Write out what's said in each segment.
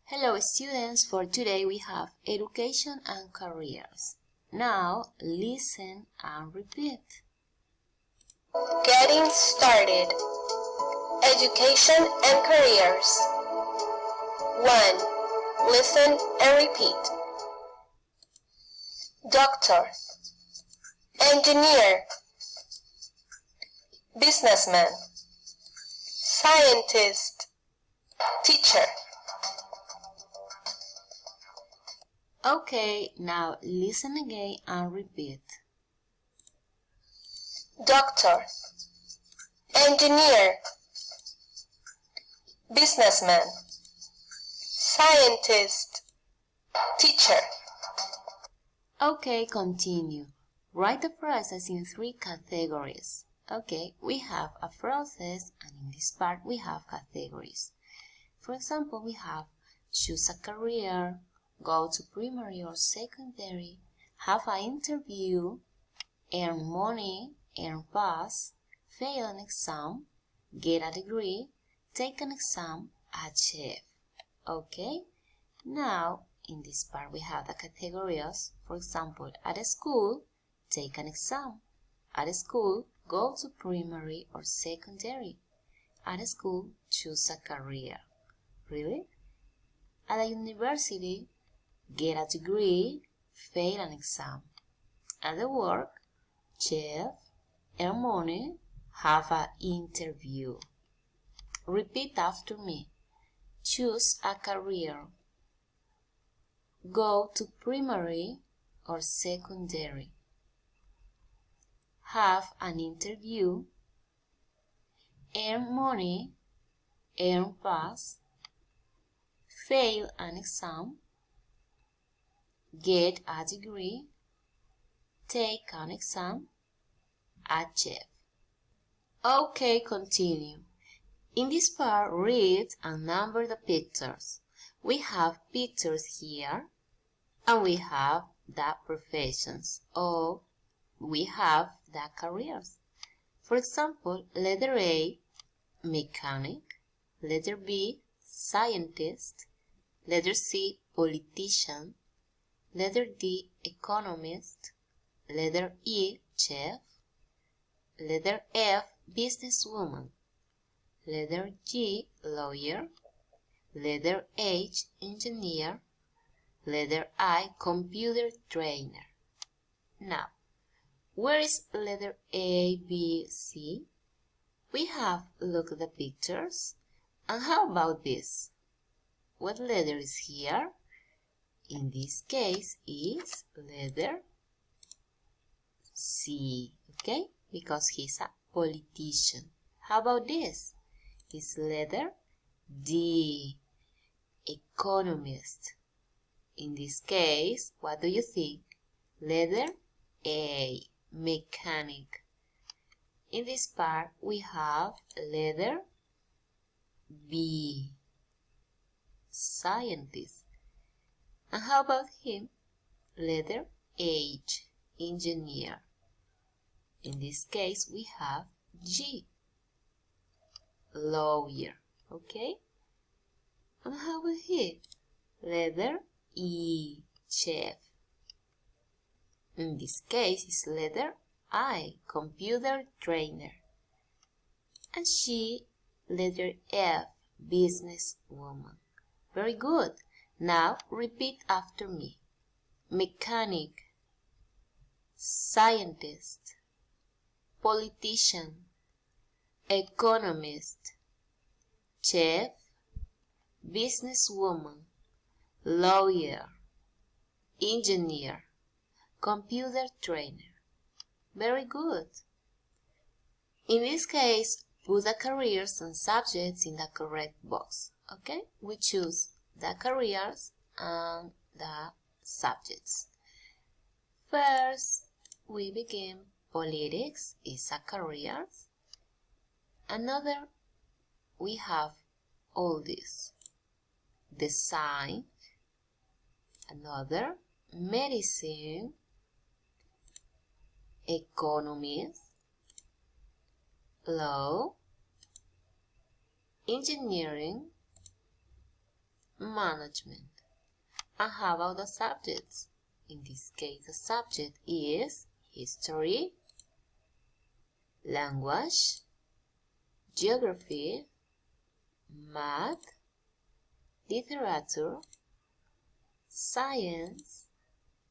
Hello students, for today we have education and careers. Now listen and repeat. Getting started. Education and careers. 1. Listen and repeat. Doctor, engineer, businessman, scientist, teacher. Okay, now listen again and repeat. Doctor, engineer, businessman, scientist, teacher. Okay, continue. Write the phrases in 3 categories. Okay, we have a process and in this part we have categories. For example, we have choose a career, go to primary or secondary, have an interview, earn money, earn pass, fail an exam, get a degree, take an exam, achieve. Okay, now in this part we have the categories. For example, at a school, take an exam. At a school, go to primary or secondary. At a school, choose a career. Really? At a university, get a degree, fail an exam. At the work, achieve, earn money, have an interview. Repeat after me. Choose a career. Go to primary or secondary. Have an interview. Earn money, earn pass. Fail an exam. Get a degree. Take an exam. Achieve. Okay, continue. In this part, read and number the pictures. We have pictures here, and we have the professions, or we have the careers. For example, letter A, mechanic, letter B, scientist, letter C, politician, letter D, economist, letter E, chef, letter F, businesswoman, letter G, lawyer, letter H, engineer, letter I, computer trainer. Now, where is letter A, B, C? We have looked at the pictures. And how about this? What letter is here? In this case is letter C, okay? Because he's a politician. How about this? It's letter D, economist. In this case, what do you think? Letter A, mechanic. In this part, we have letter B, scientist. And how about him? Letter H, engineer. In this case, we have G, lawyer. Okay? And how about he? Letter E, chef. In this case, it's letter I, computer trainer. And she, letter F, businesswoman. Very good. Now repeat after me. Mechanic, scientist, politician, economist, chef, businesswoman, lawyer, engineer, computer trainer. Very good. In this case, put the careers and subjects in the correct box. Okay? We choose the careers and the subjects. First, we begin politics is a career. Another, we have all this. Design. Another, medicine, economist, law, engineering, management. And how about the subjects? In this case, the subject is history, language, geography, math, literature, science,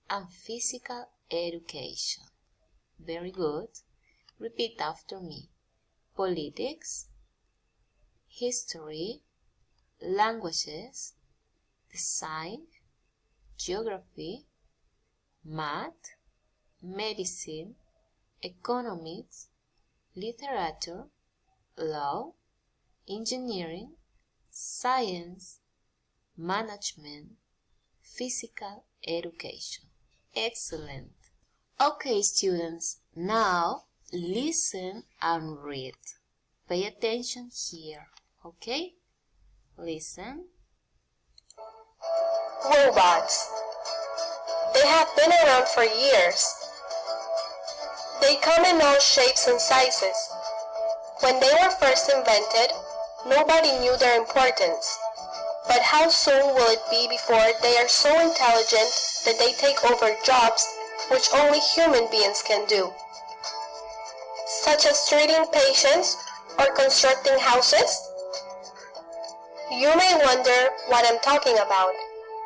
and physical education. Very good. Repeat after me. Politics, history, languages, design, geography, math, medicine, economics, literature, law, engineering, science, management, physical education. Excellent. Okay, students, now listen and read. Pay attention here, okay? Listen. Robots. They have been around for years. They come in all shapes and sizes. When they were first invented, nobody knew their importance. But how soon will it be before they are so intelligent that they take over jobs which only human beings can do, such as treating patients or constructing houses? You may wonder what I'm talking about.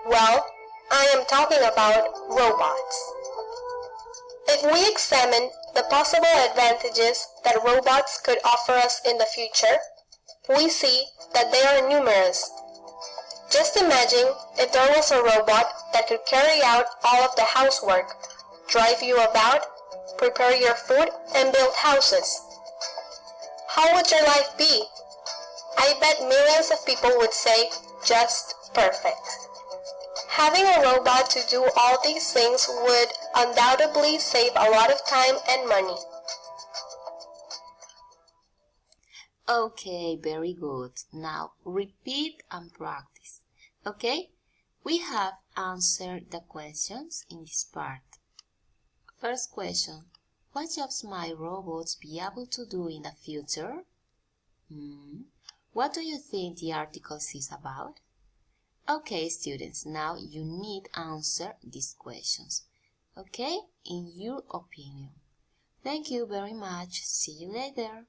Well, I am talking about robots. If we examine the possible advantages that robots could offer us in the future, we see that they are numerous. Just imagine if there was a robot that could carry out all of the housework, drive you about, prepare your food, and build houses. How would your life be? I bet millions of people would say, just perfect. Having a robot to do all these things would undoubtedly save a lot of time and money. Okay, very good. Now repeat and practice. Okay? We have answered the questions in this part. First question. What jobs might robots be able to do in the future? What do you think the article is about? Okay, students, now you need to answer these questions. Okay? In your opinion. Thank you very much. See you later.